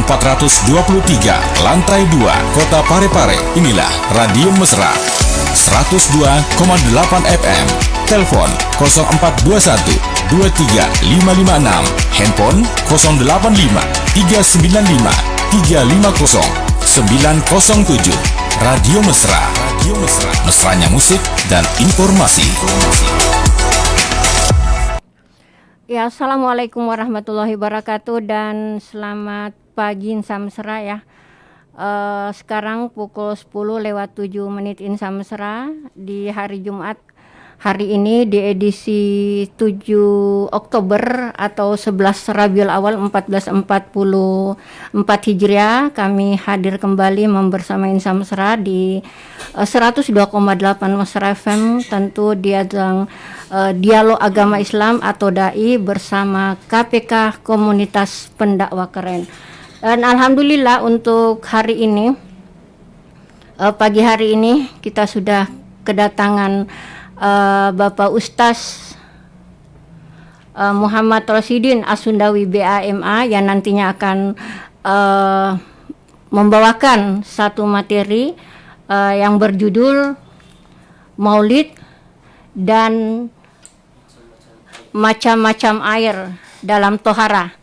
423, lantai 2, Kota Parepare. Inilah Radio Mesra 102,8 FM. Telepon 0421 23556, handphone 085 395 350 907. Radio Mesra, mesranya musik dan informasi. Ya, assalamualaikum warahmatullahi wabarakatuh dan selamat pagi Insa Mesra ya. Sekarang pukul 10:07 Insa Mesra di hari Jumat. Hari ini di edisi 7 Oktober atau 11 Rabiul Awal 1444 Hijriah, kami hadir kembali membersama Insa Mesra di 102,8 Mesra FM, tentu di ajang Dialog Agama Islam atau DAI bersama KPK Komunitas Pendakwah Keren. Dan alhamdulillah untuk hari ini, pagi hari ini kita sudah kedatangan Bapak Ustaz Muhammad Rosidin Asundawi BAMA yang nantinya akan membawakan satu materi yang berjudul Maulid dan macam-macam air dalam tohara.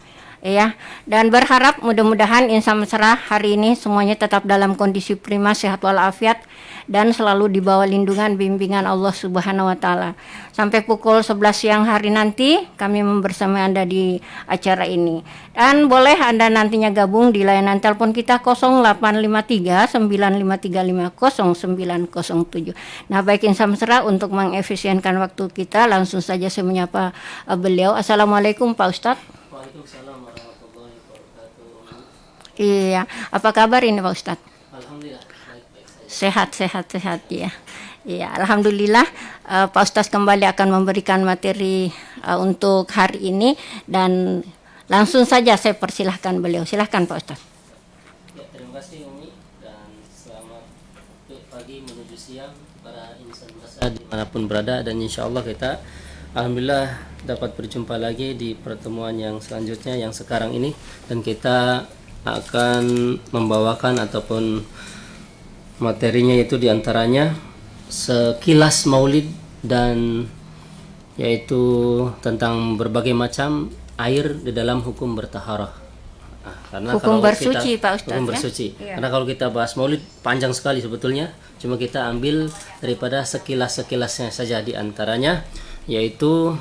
Ya, dan berharap mudah-mudahan Insa Mesra hari ini semuanya tetap dalam kondisi prima, sehat walafiat dan selalu di bawah lindungan bimbingan Allah Subhanahu wa taala. Sampai pukul 11 siang hari nanti kami membersama Anda di acara ini. Dan boleh Anda nantinya gabung di layanan telepon kita 0853 9535 0907. Nah, baik Insa Mesra, untuk mengefisienkan waktu kita langsung saja saya menyapa beliau. Assalamualaikum Pak Ustadz. Waalaikumsalam warahmatullahi wabarakatuh. Iya, apa kabar ini Pak Ustadz? Alhamdulillah, baik-baik saja. Sehat ya. Iya, alhamdulillah Pak Ustadz kembali akan memberikan materi untuk hari ini dan langsung saja saya persilahkan beliau. Silahkan Pak Ustadz. Ya, terima kasih Umi dan selamat pagi menuju siang para insan Mesra dimanapun berada, dan insya Allah kita alhamdulillah dapat berjumpa lagi di pertemuan yang selanjutnya yang sekarang ini, dan kita akan membawakan ataupun materinya yaitu diantaranya sekilas maulid dan yaitu tentang berbagai macam air di dalam hukum bertaharah. Karena hukum kalau bersuci kita, Pak Ustadz hukum ya? bersuci. Iya. Karena kalau kita bahas maulid panjang sekali sebetulnya, cuma kita ambil daripada sekilas-sekilasnya saja, diantaranya yaitu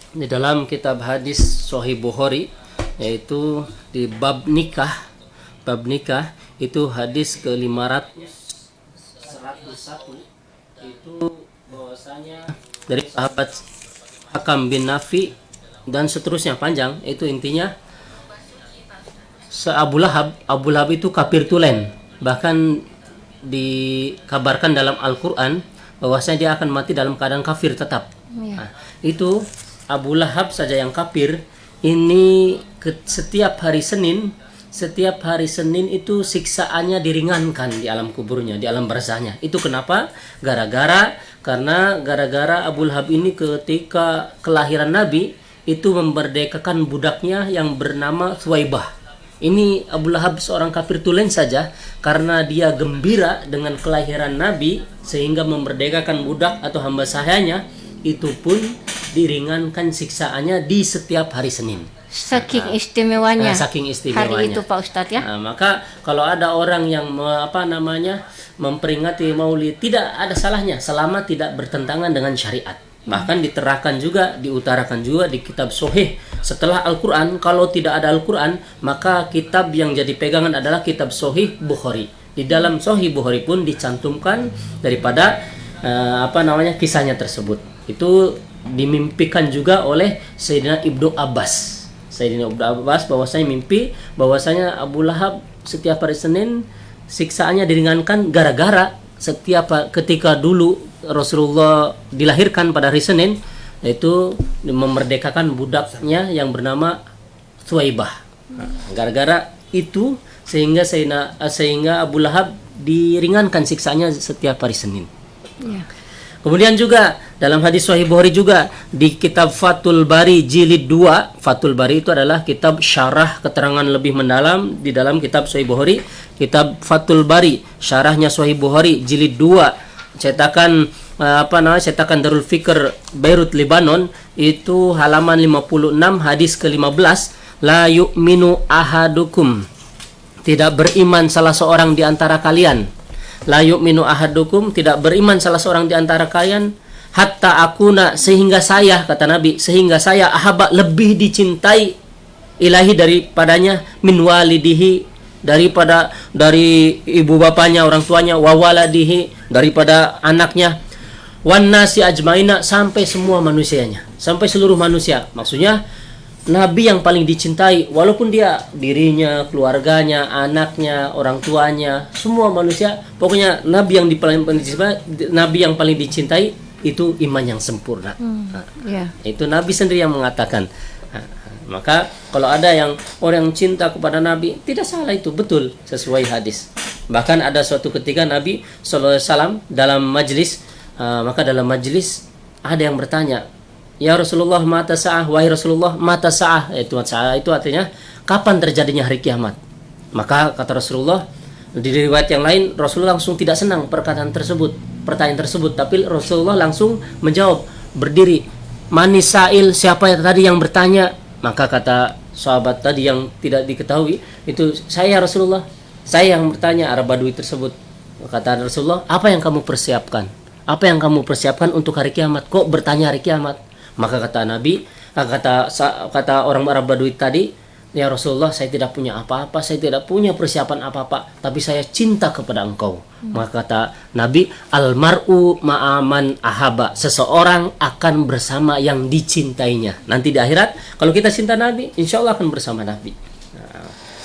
di dalam kitab hadis Sahih Bukhari, yaitu di bab nikah itu hadis ke-501, itu bahwasanya dari sahabat Hakam bin Nafi dan seterusnya panjang, itu intinya Abu Lahab itu kafir tulen, bahkan dikabarkan dalam Al-Quran bahwasanya dia akan mati dalam keadaan kafir tetap. Nah, itu Abu Lahab saja yang kafir ini setiap hari Senin itu siksaannya diringankan di alam kuburnya, di alam barzahnya. Itu kenapa? Karena Abu Lahab ini ketika kelahiran Nabi itu memerdekakan budaknya yang bernama Thuwaibah. Ini Abu Lahab seorang kafir tulen saja, karena dia gembira dengan kelahiran Nabi sehingga memerdekakan budak atau hamba sahayanya, itu pun diringankan siksaannya di setiap hari Senin. Saking istimewanya. Saking istimewanya. Hari itu Pak Ustadz ya. Maka kalau ada orang yang memperingati Maulid, tidak ada salahnya selama tidak bertentangan dengan syariat. Bahkan diutarakan juga di kitab Sahih setelah Al-Quran. Kalau tidak ada Al-Quran, maka kitab yang jadi pegangan adalah kitab Sahih Bukhari. Di dalam Sahih Bukhari pun dicantumkan daripada kisahnya tersebut. Itu dimimpikan juga oleh Sayyidina Ibnu Abbas bahwasanya mimpi bahwasanya Abu Lahab setiap hari Senin siksaannya diringankan gara-gara ketika dulu Rasulullah dilahirkan pada hari Senin, yaitu memerdekakan budaknya yang bernama Thuwaibah. Gara-gara itu sehingga Abu Lahab diringankan siksanya setiap hari Senin. Ya. Kemudian juga dalam hadis Sahih Bukhari juga di kitab Fathul Bari jilid 2. Fathul Bari itu adalah kitab syarah keterangan lebih mendalam di dalam kitab Sahih Bukhari. Kitab Fathul Bari, syarahnya Sahih Bukhari jilid 2, cetakan cetakan Darul Fikr Beirut Lebanon, itu halaman 56 hadis ke-15. La yu'minu ahadukum, tidak beriman salah seorang di antara kalian. La yu'minu ahadukum, tidak beriman salah seorang di antara kalian, hatta akuna, sehingga saya, kata Nabi, sehingga saya ahaba, lebih dicintai, ilahi daripadanya, min walidihi, dari ibu bapanya, orang tuanya, wa waladihi, daripada anaknya, wan nasi ajmaina, sampai semua manusianya, sampai seluruh manusia. Maksudnya Nabi yang paling dicintai, walaupun dia dirinya, keluarganya, anaknya, orang tuanya, semua manusia, pokoknya Nabi yang paling dicintai itu iman yang sempurna. Itu Nabi sendiri yang mengatakan. Maka kalau ada yang orang yang cinta kepada Nabi, tidak salah, itu betul sesuai hadis. Bahkan ada suatu ketika Nabi SAW dalam majlis, maka dalam majlis ada yang bertanya, ya Rasulullah, mata sa'ah, wahai Rasulullah, mata sa'ah. Itu artinya kapan terjadinya hari kiamat. Maka kata Rasulullah, di riwayat yang lain, Rasulullah langsung tidak senang pertanyaan tersebut, tapi Rasulullah langsung menjawab, berdiri, manis sa'il, siapa yang tadi yang bertanya? Maka kata sahabat tadi yang tidak diketahui, itu saya Rasulullah, saya yang bertanya, Arab Badui tersebut. Kata Rasulullah, apa yang kamu persiapkan? Apa yang kamu persiapkan untuk hari kiamat? Kok bertanya hari kiamat? Maka kata Nabi, kata orang Arab Badui tadi, ya Rasulullah, saya tidak punya apa-apa, saya tidak punya persiapan apa-apa, tapi saya cinta kepada engkau. Maka kata Nabi, almar'u ma'aman ahaba, seseorang akan bersama yang dicintainya. Nanti di akhirat, kalau kita cinta Nabi, insya Allah akan bersama Nabi.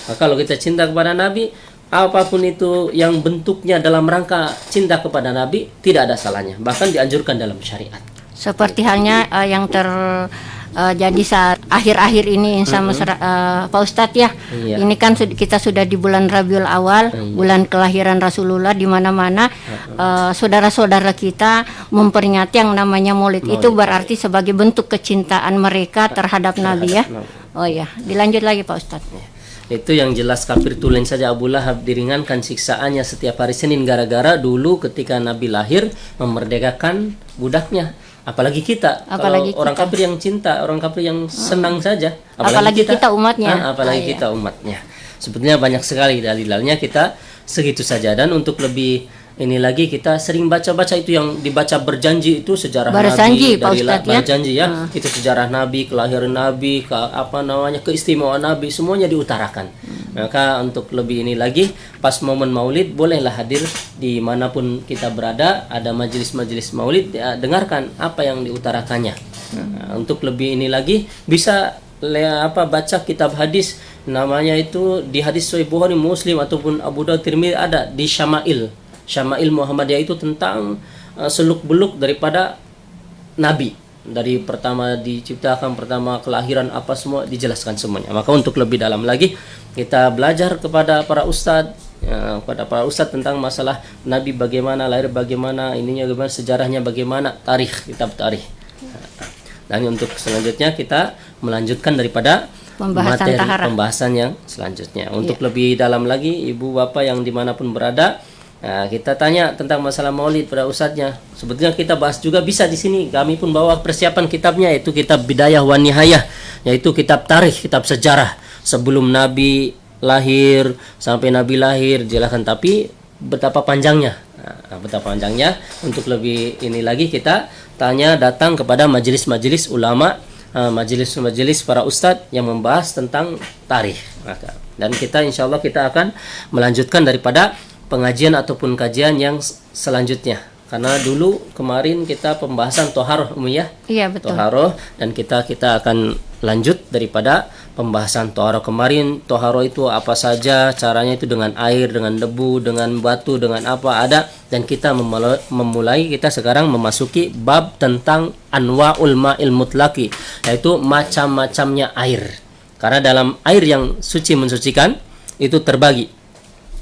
Maka kalau kita cinta kepada Nabi, apapun itu yang bentuknya dalam rangka cinta kepada Nabi, tidak ada salahnya, bahkan dianjurkan dalam syariat. Seperti halnya yang terjadi saat akhir-akhir ini sama Pak Ustadz ya. Iya. Ini kan kita sudah di bulan Rabiul Awal, bulan kelahiran Rasulullah, di mana-mana saudara-saudara kita memperingati yang namanya Maulid. Itu berarti sebagai bentuk kecintaan mereka terhadap Nabi ya. Oh ya, dilanjut lagi Pak Ustadz. Itu yang jelas kafir tulen saja Abu Lahab diringankan siksaannya setiap hari Senin gara-gara dulu ketika Nabi lahir memerdekakan budaknya. Apalagi kita, kalau orang kafir yang cinta, orang kafir yang senang saja. Apalagi kita umatnya. Apalagi kita umatnya. Sebetulnya banyak sekali dalil-dalilnya, kita segitu saja. Dan untuk lebih ini lagi, kita sering baca-baca itu yang dibaca berjanji, itu sejarah Nabi, berjanji ya. Itu sejarah Nabi, kelahiran Nabi, keistimewaan Nabi, semuanya diutarakan. Maka untuk lebih ini lagi, pas momen Maulid bolehlah hadir dimanapun kita berada, ada majelis-majelis Maulid, ya, dengarkan apa yang diutarakannya. Untuk lebih ini lagi, bisa baca kitab hadis, namanya itu di hadis Sahih Bukhari, Muslim ataupun Abu Dawud, Tirmidzi, ada di Syama'il Muhammadiyah, itu tentang seluk-beluk daripada Nabi, dari pertama diciptakan, pertama kelahiran, apa semua dijelaskan semuanya. Maka untuk lebih dalam lagi, kita belajar kepada para ustadz, tentang masalah Nabi, bagaimana lahir, bagaimana ininya, bagaimana sejarahnya, bagaimana kitab tarikh. Dan untuk selanjutnya kita melanjutkan daripada pembahasan yang selanjutnya. Untuk lebih dalam lagi, ibu bapak yang dimanapun berada, kita tanya tentang masalah Maulid pada ustadznya. Sebetulnya kita bahas juga bisa di sini. Kami pun bawa persiapan kitabnya, yaitu kitab Bidayah wa Nihayah, yaitu kitab tarikh, kitab sejarah sebelum Nabi lahir sampai Nabi lahir, jelaskan. Tapi betapa panjangnya. Untuk lebih ini lagi, kita datang kepada majelis-majelis ulama, majelis-majelis para ustadz yang membahas tentang tarikh. Dan kita insya Allah kita akan melanjutkan daripada pengajian ataupun kajian yang selanjutnya. Karena dulu kemarin kita pembahasan Toharoh Umiyah. Iya, betul. Toharoh, dan kita akan lanjut daripada pembahasan Toharoh kemarin. Toharoh itu apa saja, caranya itu dengan air, dengan debu, dengan batu, dengan apa ada. Dan kita memulai kita sekarang memasuki bab tentang Anwa'ul Ma'il Mutlaqi, yaitu macam-macamnya air. Karena dalam air yang suci mensucikan itu terbagi.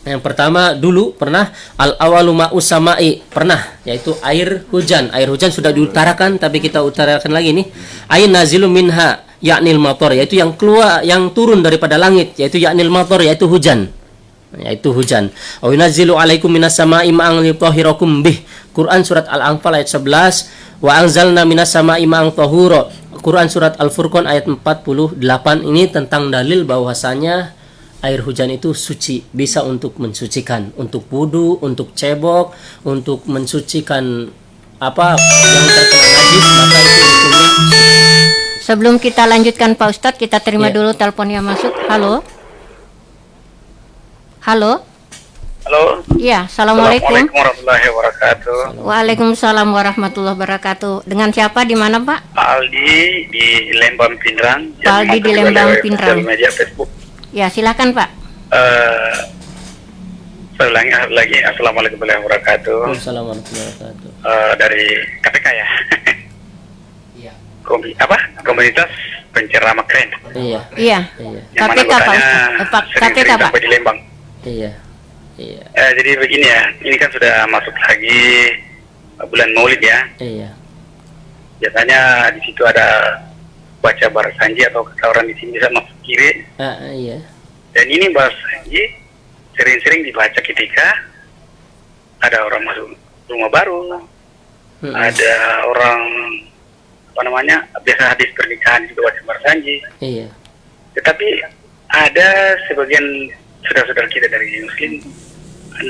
Yang pertama dulu pernah al-awalu ma'us sama'i, pernah, yaitu air hujan. Air hujan sudah diutarakan, tapi kita utarakan lagi nih. Air nazilu minha yaknil mator, yaitu yang keluar, yang turun daripada langit, yaitu yaknil mator, yaitu hujan. Yaitu hujan. Wa yunazzilu 'alaikum minas sama'i ma'an litahhirakum bih. Quran surat Al-Anfal ayat 11. Wa anzalna minas sama'i ma'an tahura. Quran surat Al-Furqan ayat 48. Ini tentang dalil bahwasanya air hujan itu suci, bisa untuk mensucikan, untuk wudu, untuk cebok, untuk mensucikan apa yang terkena najis, maka itu hukumnya suci. Sebelum kita lanjutkan Pak Ustadz, kita terima Ya. dulu telepon yang masuk. Halo. Halo. Halo. Iya, assalamualaikum. Assalamualaikum warahmatullahi wabarakatuh. Waalaikumsalam warahmatullahi wabarakatuh. Dengan siapa, di mana Pak? Aldi di Lembang Pindrang. Pak Aldi di Lembang Pindrang. Media Facebook. Ya, silakan Pak. Saya ulangi lagi. Assalamualaikum warahmatullahi wabarakatuh. Waalaikumsalam warahmatullahi wabarakatuh. Dari KPK ya. Iya. Komunitas penceramah keren. Iya. Iya. Iya. Yang mana KPK Pak anggotanya Ustadz. sering-sering KPK Pak. sampai di Lembang. Iya. Iya. Jadi begini ya. Ini kan sudah masuk lagi bulan Maulid ya. Iya. Biasanya di situ ada baca barasanji atau kata orang di sini bisa masuk kiri. Iya. Dan ini barasanji sering-sering dibaca ketika ada orang masuk rumah baru, ada orang biasa hadis pernikahan juga baca barasanji. Iya. Tetapi ada sebagian saudara-saudara kita dari Muslim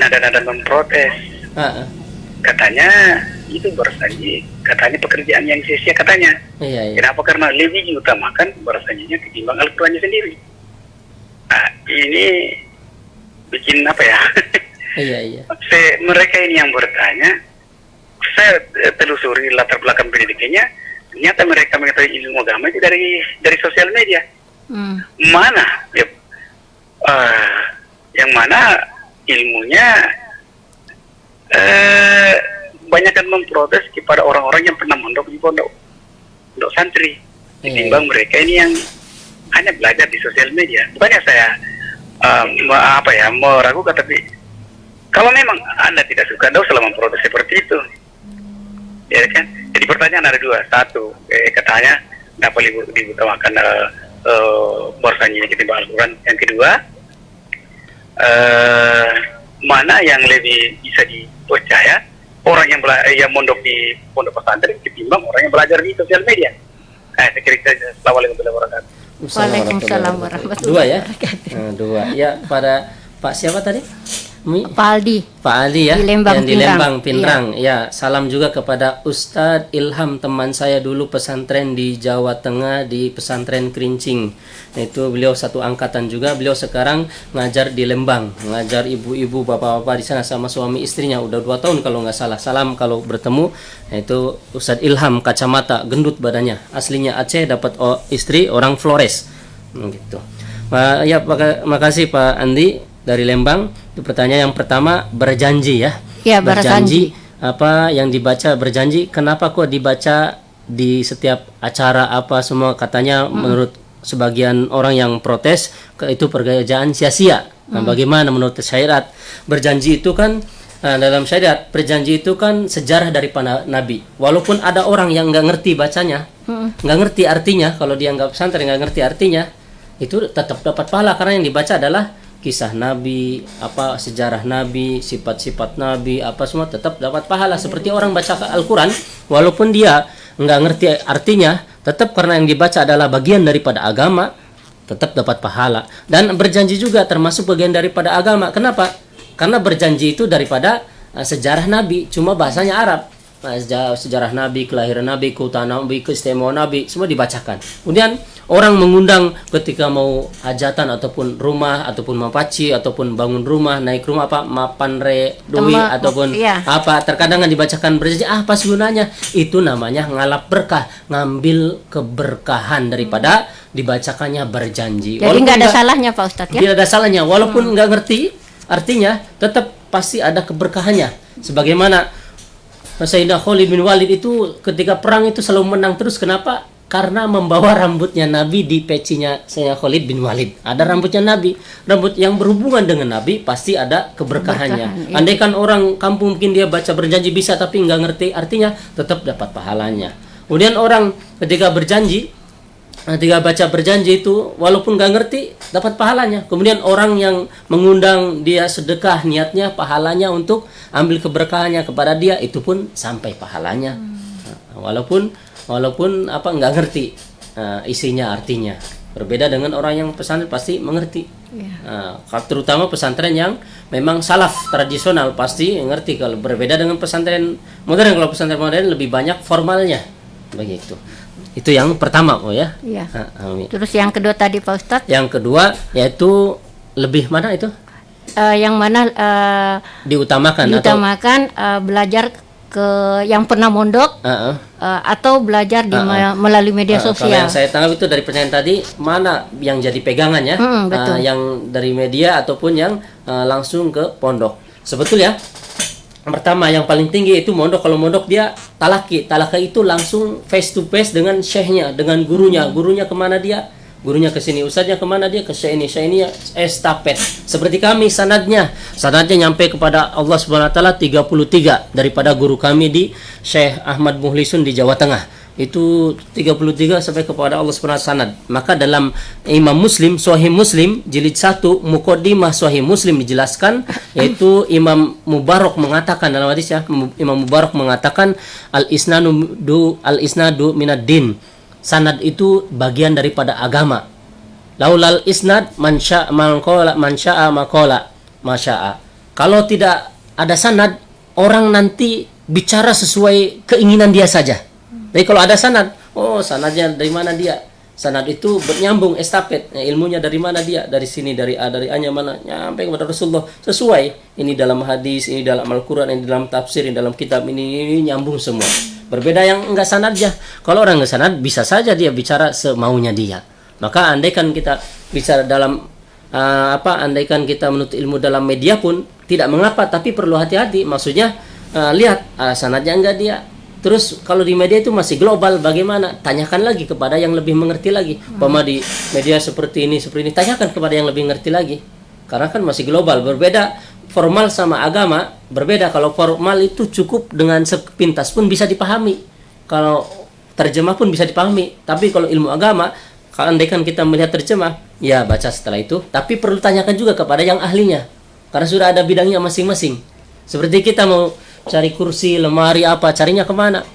nada-nada memprotes. Katanya itu barasanji, katanya pekerjaan yang sia-sia katanya. Iya. Kenapa? Karena lebih diutamakan barasanjinya ketimbang Al-Qurannya sendiri. Nah, ini bikin apa ya? Iya. Mereka ini yang bertanya, saya telusuri latar belakang pendidikannya, ternyata mereka mengetahui ilmu agama itu dari sosial media. Mana? Ya, yang mana ilmunya banyak kan memprotes kepada orang-orang yang pernah mondok di pondok santri, ketimbang mereka ini yang hanya belajar di sosial media. Bukannya saya meragukan, tapi kalau memang Anda tidak suka, tidak usah memprotes seperti itu, ya kan? Jadi pertanyaan ada dua. Satu, katanya kenapa diutamakan barasanji ketimbang Al-Quran. Yang kedua, mana yang lebih bisa dipercaya, orang yang mondok di pondok pesantren ketimbang orang yang belajar di sosial media. Saya kira saja. Assalamualaikum warahmatullahi wabarakatuh. Waalaikumsalam warahmatullahi Dua ya? wabarakatuh. Dua. Ya, pada Pak siapa tadi? Pak Aldi. Pak Aldi ya, Di Lembang yang di Pindrang. Lembang Pindrang. Ya, salam juga kepada Ustadz Ilham, teman saya dulu pesantren di Jawa Tengah di pesantren Kerincing. Itu beliau satu angkatan juga. Beliau sekarang ngajar di Lembang, ngajar ibu-ibu, bapak-bapak di sana sama suami istrinya. Udah 2 tahun kalau nggak salah. Salam kalau bertemu. Itu Ustadz Ilham, kacamata, gendut badannya. Aslinya Aceh, dapat istri orang Flores. Gitu. Ya, makasih Pak Andi dari Lembang. Itu pertanyaan yang pertama, berjanji ya. Ya, berjanji. Apa yang dibaca berjanji? Kenapa kok dibaca di setiap acara apa semua? Katanya menurut sebagian orang yang protes itu pekerjaan sia-sia. Nah, bagaimana menurut syariat? Berjanji itu kan dalam syariat, berjanji itu kan sejarah dari para nabi. Walaupun ada orang yang nggak ngerti bacanya, nggak ngerti artinya, kalau dia nggak pesantren nggak ngerti artinya, itu tetap dapat pahala karena yang dibaca adalah kisah Nabi, apa sejarah Nabi, sifat-sifat Nabi, apa semua tetap dapat pahala. Seperti orang baca Al-Quran, walaupun dia nggak ngerti artinya, tetap karena yang dibaca adalah bagian daripada agama, tetap dapat pahala. Dan berjanji juga termasuk bagian daripada agama. Kenapa? Karena berjanji itu daripada sejarah Nabi, cuma bahasanya Arab. Sejarah Nabi, kelahiran Nabi, keutamaan Nabi, keistimewaan Nabi, semua dibacakan. Kemudian orang mengundang ketika mau hajatan ataupun rumah ataupun mapaci ataupun bangun rumah, naik rumah apa mapanre doi ataupun apa, terkadang dibacakan berjanji. Apa sih gunanya? Itu namanya ngalap berkah, ngambil keberkahan daripada dibacakannya berjanji. Jadi nggak ada salahnya Pak Ustadz ya? Tidak ada salahnya, walaupun nggak ngerti artinya, tetap pasti ada keberkahannya. Sebagaimana Sayyidina Khalid bin Walid itu ketika perang itu selalu menang terus. Kenapa? karena membawa rambutnya Nabi di pecinya Sayyidina Khalid bin Walid. Ada rambutnya Nabi, rambut yang berhubungan dengan Nabi pasti ada keberkahannya. Keberkahan, iya. Andaikan orang kampung mungkin dia baca berjanji bisa tapi nggak ngerti artinya, tetap dapat pahalanya. Kemudian orang ketika baca berjanji itu walaupun nggak ngerti dapat pahalanya. Kemudian orang yang mengundang dia sedekah, niatnya pahalanya untuk ambil keberkahannya kepada dia, itu pun sampai pahalanya. Walaupun apa nggak ngerti isinya, artinya. Berbeda dengan orang yang pesantren pasti mengerti. Terutama pesantren yang memang salaf tradisional pasti ngerti. Kalau berbeda dengan pesantren modern, kalau pesantren modern lebih banyak formalnya, begitu. Itu yang pertama, ya. Iya. Terus yang kedua tadi Pak Ustadz? Yang kedua yaitu lebih mana itu? Yang mana Diutamakan belajar ke yang pernah mondok atau belajar melalui media Kalau sosial. yang saya tangkap itu dari pertanyaan tadi, mana yang jadi pegangan ya? Betul. Yang dari media ataupun yang langsung ke pondok. Sebetulnya pertama yang paling tinggi itu mondok. Kalau mondok dia talaki itu langsung face to face dengan syekhnya, dengan gurunya kemana dia, gurunya ke sini, ustadznya kemana dia, ke syekhnya estafet. Seperti kami sanadnya nyampe kepada Allah Subhanahu wa taala 33 daripada guru kami di Syekh Ahmad Muhlisun di Jawa Tengah. Itu 33 sampai kepada Allah Subhanahu wa taala sanad. Maka dalam Imam Muslim, Sahih Muslim jilid 1 Muqaddimah Sahih Muslim dijelaskan, yaitu Imam Mubarak mengatakan dalam hadisnya, Imam Mubarak mengatakan al-isnadu minad din. Sanad itu bagian daripada agama. Laulal isnad man syaa maqala masyaa. Kalau tidak ada sanad, orang nanti bicara sesuai keinginan dia saja. Jadi kalau ada sanad, sanadnya dari mana dia? Sanad itu bernyambung estafet, ilmunya dari mana dia? Dari sini, dari A-nya mana? Nyampe kepada Rasulullah. Sesuai. Ini dalam hadis, ini dalam Al-Quran, ini dalam tafsir, ini dalam kitab, ini nyambung semua. Berbeda yang enggak sanadnya. Kalau orang enggak sanad, bisa saja dia bicara semaunya dia. Maka andaikan kita bicara dalam andaikan kita menuntut ilmu dalam media pun tidak mengapa, tapi perlu hati-hati. Maksudnya lihat sanadnya enggak dia. Terus kalau di media itu masih global, bagaimana? Tanyakan lagi kepada yang lebih mengerti lagi. Di media seperti ini, tanyakan kepada yang lebih mengerti lagi. Karena kan masih global, berbeda formal sama agama, berbeda. Kalau formal itu cukup dengan sepintas pun bisa dipahami. Kalau terjemah pun bisa dipahami. Tapi kalau ilmu agama, kalau andaikan kita melihat terjemah, ya baca setelah itu. Tapi perlu tanyakan juga kepada yang ahlinya. Karena sudah ada bidangnya masing-masing. Seperti kita mau cari kursi, lemari apa, carinya kemana?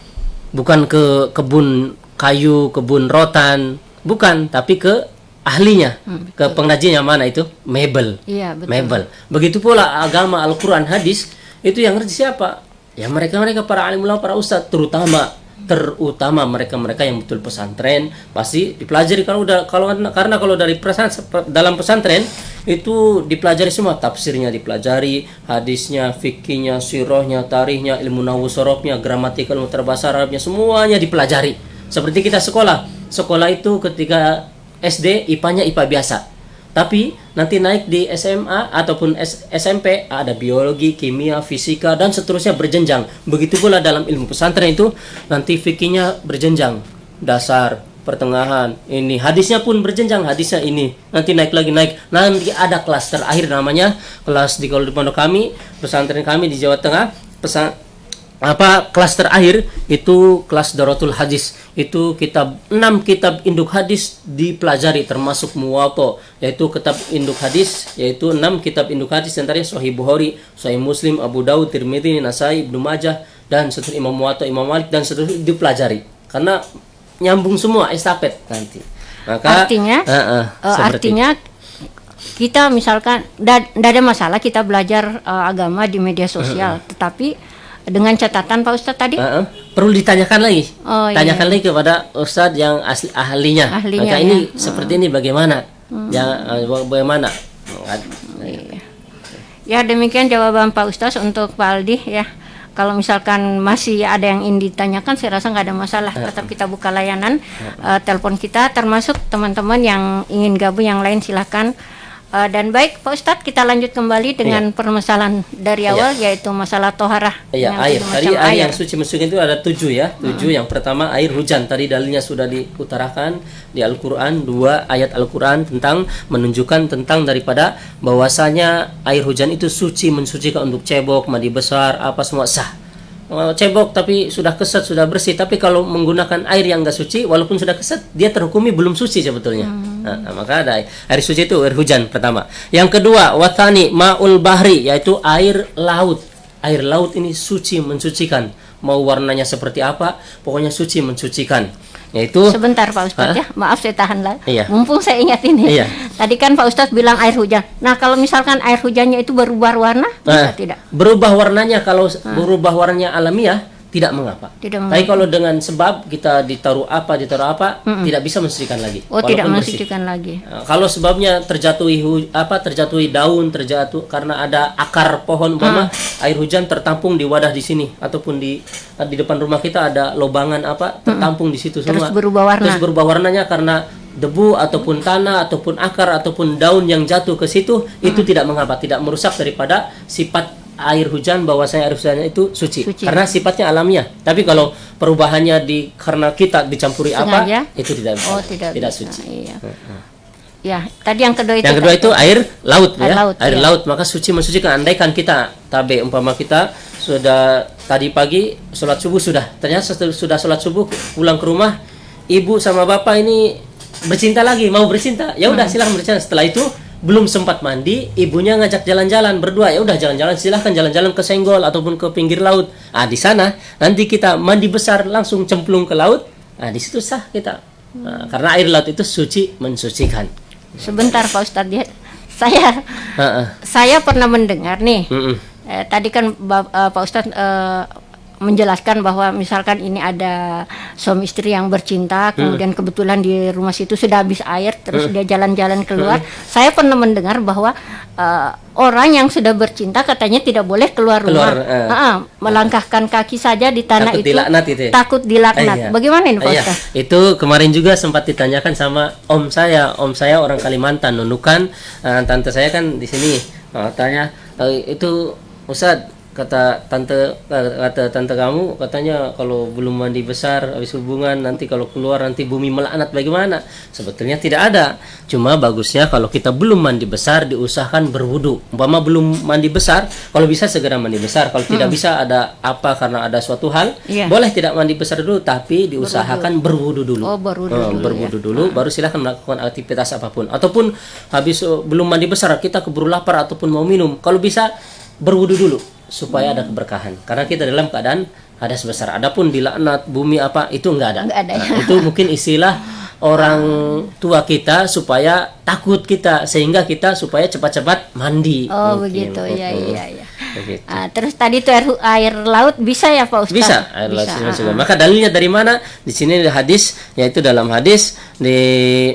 Bukan ke kebun kayu, kebun rotan, bukan, tapi ke ahlinya, ke pengrajinnya. Mana itu? Mebel. Iya, betul. Mebel. Begitu pula agama, Al-Quran, hadis, itu yang ngerti siapa? Ya mereka para alim ulama, para ustadz, terutama mereka yang betul pesantren pasti dipelajari. Karena kalau dari dalam pesantren itu dipelajari semua, tafsirnya dipelajari, hadisnya, fikihnya, sirahnya, tarikhnya, ilmu nahwu sorofnya, gramatikal, ilmu bahasa Arabnya, semuanya dipelajari. Seperti kita sekolah itu ketika SD IPA-nya IPA biasa. Tapi nanti naik di SMA ataupun SMP ada biologi, kimia, fisika dan seterusnya berjenjang. Begitu pula dalam ilmu pesantren itu nanti fikihnya berjenjang, dasar, pertengahan, ini hadisnya pun berjenjang, hadisnya ini nanti naik. Nanti ada kelas terakhir namanya kelas di pondok kami, pesantren kami di Jawa Tengah, kelas terakhir itu kelas Daratul Hadis. Itu 6 kitab induk hadis dipelajari termasuk Muwatta, yaitu kitab induk hadis, yaitu 6 kitab induk hadis antaranya Sahih Bukhari, Sahih Muslim, Abu Daud, Tirmidzi, Nasai, Ibnu Majah dan seterusnya, Imam Muwatta, Imam Malik dan seterusnya dipelajari. Karena nyambung semua estafet nanti. Maka artinya kita misalkan tidak ada masalah kita belajar agama di media sosial, tetapi dengan catatan Pak Ustadz tadi perlu ditanyakan lagi. Tanyakan iya. lagi kepada Ustadz yang ahlinya. Maka ini seperti ini bagaimana? Bagaimana? Ya demikian jawaban Pak Ustadz untuk Pak Aldi ya. Kalau misalkan masih ada yang ingin ditanyakan, saya rasa nggak ada masalah. Tetap kita buka layanan telepon kita, termasuk teman-teman yang ingin gabung yang lain silahkan Dan baik Pak Ustadz, kita lanjut kembali dengan permasalahan dari awal, yaitu masalah toharah. Iya, yang air. Tadi macam air yang suci mensucikan itu ada 7 ya. 7. Yang pertama air hujan. Tadi dalilnya sudah diutarakan di Al-Qur'an, 2 ayat Al-Qur'an tentang menunjukkan tentang daripada bahwasanya air hujan itu suci, mensucikan untuk cebok, mandi besar, apa semua sah. Cebok tapi sudah keset, sudah bersih, tapi kalau menggunakan air yang enggak suci walaupun sudah keset, dia terhukumi belum suci sebetulnya. Maka ada air suci itu air hujan pertama. Yang kedua, wathani ma'ul bahri, yaitu air laut. Air laut ini suci, mensucikan. Mau warnanya seperti apa, pokoknya suci, mensucikan. Yaitu sebentar Pak Ustadz ya, maaf saya tahan lah. Iya. Mumpung saya ingat ini. Iya. Tadi kan Pak Ustadz bilang air hujan. Nah, kalau misalkan air hujannya itu berubah warna, bisa tidak? Berubah warnanya, kalau berubah warnanya alamiah tidak mengapa. Tidak Tapi kalau dengan sebab kita ditaruh apa, tidak bisa mensucikan lagi. Oh, tidak walaupun bersih. mensucikan lagi. Kalau sebabnya terjatuhi daun, karena ada akar pohon umpama, air hujan tertampung di wadah di sini ataupun di depan rumah kita ada lobangan tertampung di situ semua. Terus berubah warna. Terus berubah warnanya karena debu ataupun tanah ataupun akar ataupun daun yang jatuh ke situ, itu tidak mengapa, tidak merusak daripada sifat air hujan, bahwasanya air hujannya itu suci karena sifatnya alamiah. Tapi kalau perubahannya karena kita dicampuri sengaja? itu tidak bisa. Oh, tidak bisa. suci. Iya. Ya, tadi yang kedua itu. Yang kedua itu air laut air ya. Laut, air iya. laut, maka suci mensucikan. Andaikan kita umpama kita sudah tadi pagi sholat subuh, ternyata sudah sholat subuh pulang ke rumah, ibu sama bapak ini bercinta lagi, mau bercinta, ya udah silahkan bercinta. Setelah itu belum sempat mandi, ibunya ngajak jalan-jalan berdua, ya udah jalan-jalan, silahkan jalan-jalan ke Senggol ataupun ke pinggir laut. Di sana nanti kita mandi besar langsung cemplung ke laut. Di situ sah kita. Karena air laut itu suci, mensucikan. Sebentar Pak Ustadz ya. Saya pernah mendengar nih. Tadi kan Pak Ustadz menjelaskan bahwa misalkan ini ada suami istri yang bercinta, kemudian kebetulan di rumah situ sudah habis air, terus dia jalan-jalan keluar. Saya pernah mendengar bahwa orang yang sudah bercinta katanya tidak boleh keluar rumah, melangkahkan kaki saja di tanah takut itu, dilaknat itu ya? Takut dilaknat. Bagaimana ini Pak Ustaz? Itu kemarin juga sempat ditanyakan sama om saya orang Kalimantan, Nunukan. Tante saya kan di sini. Tanya itu Ustadz, kata tante kamu katanya kalau belum mandi besar habis hubungan, nanti kalau keluar nanti bumi melaknat, bagaimana? Sebetulnya tidak ada, cuma bagusnya kalau kita belum mandi besar diusahakan berwudu. Umpama belum mandi besar, kalau bisa segera mandi besar. Kalau tidak bisa ada apa karena ada suatu hal, boleh tidak mandi besar dulu, tapi diusahakan berwudu dulu. Berwudu dulu, baru silahkan melakukan aktivitas apapun. Ataupun habis belum mandi besar kita keburu lapar ataupun mau minum, kalau bisa berwudu dulu supaya ada keberkahan, karena kita dalam keadaan hadas besar. Adapun dilaknat bumi itu enggak ada. Itu mungkin istilah orang tua kita supaya takut kita, sehingga kita supaya cepat-cepat mandi. Begitu ya. Begitu. Terus tadi itu air laut bisa ya Pak Ustaz? Bisa, air laut juga. Maka dalilnya dari mana? Di sini ada hadis, yaitu dalam hadis di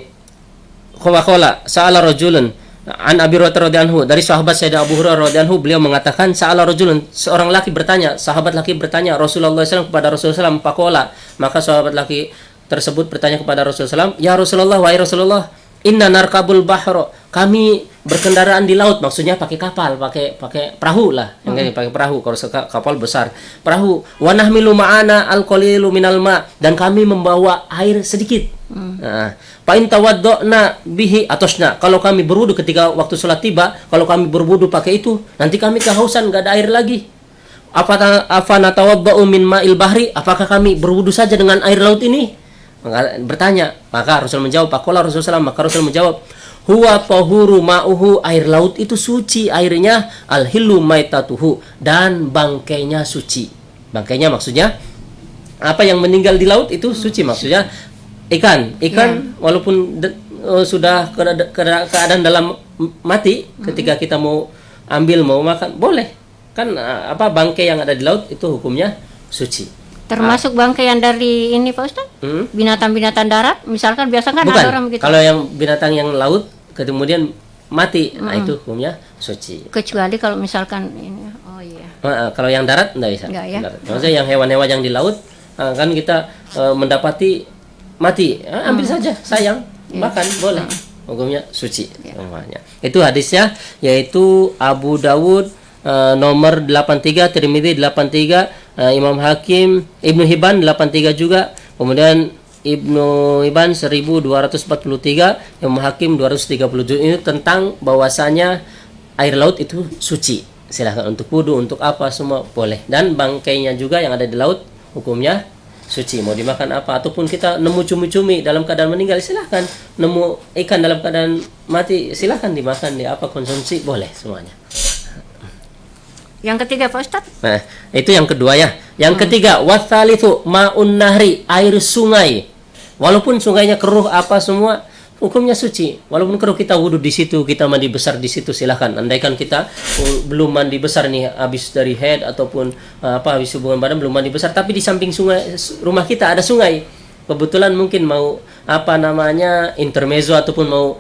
Qawaqala sa'ala rajulun an Abi Hurairah radhiyallahu anhu, dari sahabat Sayyidina Abu Hurairah radhiyallahu anhu, beliau mengatakan sa'ala rajulun, seorang laki bertanya, sahabat laki bertanya Rasulullah SAW kepada Rasulullah SAW, faqala, maka sahabat laki tersebut bertanya kepada Rasulullah SAW, ya Rasulullah, wahai Rasulullah, inna narkabul bahro, kami berkendaraan di laut, maksudnya pakai kapal, pakai perahu lah, yang ini pakai perahu, kalau kapal besar, perahu, wa nahmilu ma'ana al-qalilu minal ma', dan kami membawa air sedikit. Pain tawaddo'na bihi atosna, kalau kami berwudu ketika waktu sholat tiba, kalau kami berwudu pakai itu, nanti kami kehausan, nggak ada air lagi. Apa natawadda'u min ma'il bahri, apakah kami berwudu saja dengan air laut ini? Bertanya, maka Rasul menjawab, pakola Rasulullah, maka Rasul menjawab, huwa tahuru ma'uhu, air laut itu suci airnya, al-hillu maitatuhu, dan bangkainya suci. Bangkainya maksudnya apa yang meninggal di laut itu suci, maksudnya ikan walaupun sudah keadaan dalam mati, ketika kita mau ambil mau makan boleh kan, bangkai yang ada di laut itu hukumnya suci. Termasuk bangkai yang dari ini Pak Ustaz? Binatang-binatang darat misalkan, biasa kan ada orang begitu. Kalau yang binatang yang laut kemudian mati, itu hukumnya suci. Kecuali kalau misalkan ini, kalau yang darat enggak bisa. Enggak, ya? Maksudnya yang hewan-hewan yang di laut, kan kita mendapati mati, ambil saja, sayang, makan boleh. hukumnya suci semuanya. Itu hadisnya, yaitu Abu Dawud nomor 83, Tirmidzi 83, Imam Hakim, Ibnu Hibban 83 juga, kemudian Ibnu Hibban 1243, Imam Hakim 237. Ini tentang bahwasanya air laut itu suci. Silahkan untuk wudu, untuk apa semua boleh. Dan bangkainya juga yang ada di laut hukumnya suci. Mau dimakan apa, ataupun kita nemu cumi-cumi dalam keadaan meninggal, silahkan. Nemu ikan dalam keadaan mati, silahkan dimakan, di apa konsumsi boleh semuanya. Yang ketiga Pak Ustadz? Nah, itu yang kedua ya. Yang ketiga, watsalitsu ma'un nahri, air sungai. Walaupun sungainya keruh apa semua, hukumnya suci. Walaupun keruh, kita wudhu di situ, kita mandi besar di situ, silahkan. Andaikan kita belum mandi besar nih, habis dari head ataupun habis hubungan badan belum mandi besar, tapi di samping sungai rumah kita ada sungai. Kebetulan mungkin mau intermezzo ataupun mau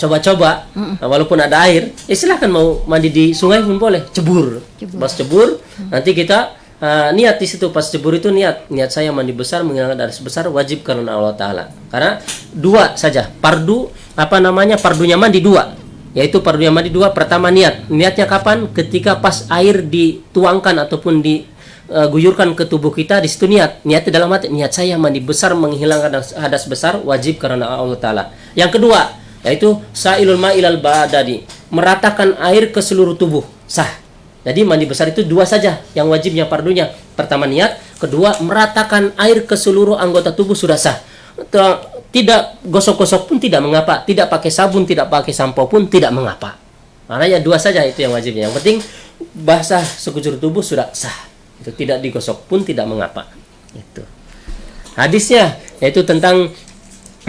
coba-coba, walaupun ada air, silahkan mau mandi di sungai pun boleh. Cebur. Pas cebur, nanti kita niat di situ. Pas cebur itu niat saya mandi besar, menghilangkan darah besar, wajib karena Allah Ta'ala. Karena dua saja, pardunya mandi dua, yaitu pardunya mandi dua. Pertama niatnya kapan? Ketika pas air dituangkan ataupun diguyurkan ke tubuh kita, di situ niatnya dalam hati, niat saya mandi besar, menghilangkan hadas besar, wajib karena Allah Ta'ala. Yang kedua, yaitu sa'ilul ma'ilal badadi, meratakan air ke seluruh tubuh, sah. Jadi mandi besar itu dua saja yang wajibnya, pardunya. Pertama niat, kedua meratakan air ke seluruh anggota tubuh, sudah sah. Tidak gosok-gosok pun tidak mengapa, tidak pakai sabun, tidak pakai sampo pun tidak mengapa. Makanya dua saja itu yang wajibnya. Yang penting basah sekujur tubuh sudah sah. Itu tidak digosok pun tidak mengapa. Itu hadisnya, yaitu tentang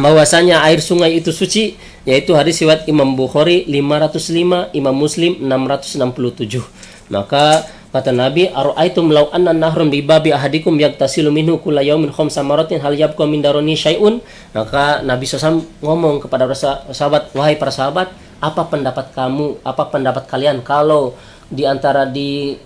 bahwasanya air sungai itu suci, yaitu hadis riwayat Imam Bukhari 505, Imam Muslim 667. Maka kata Nabi, ara'aitum law anna nahrum bi babi ahadikum yaktasilu minhu kulla yaumin khamsa maratin hal yabqa min darani syai'un. Maka Nabi SAW ngomong kepada sahabat, wahai para sahabat, apa pendapat kamu, apa pendapat kalian kalau di antara di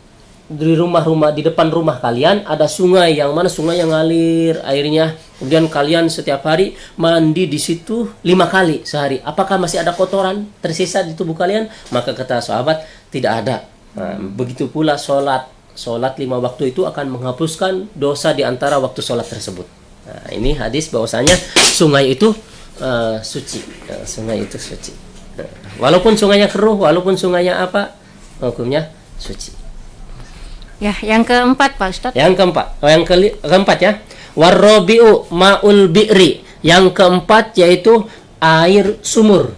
rumah-rumah, di depan rumah kalian ada sungai, yang mana sungai yang ngalir airnya, kemudian kalian setiap hari mandi di situ 5 kali sehari, apakah masih ada kotoran tersisa di tubuh kalian? Maka kata sahabat, tidak ada. Nah, begitu pula sholat 5 waktu itu akan menghapuskan dosa di antara waktu sholat tersebut. Nah, ini hadis bahwasanya sungai itu suci. Nah, sungai itu suci. Nah, walaupun sungainya keruh, walaupun sungainya apa, hukumnya suci. Ya, yang keempat Pak Ustadz. Yang keempat ya. Warrobiu ma'ul bi'ri. Yang keempat yaitu air sumur.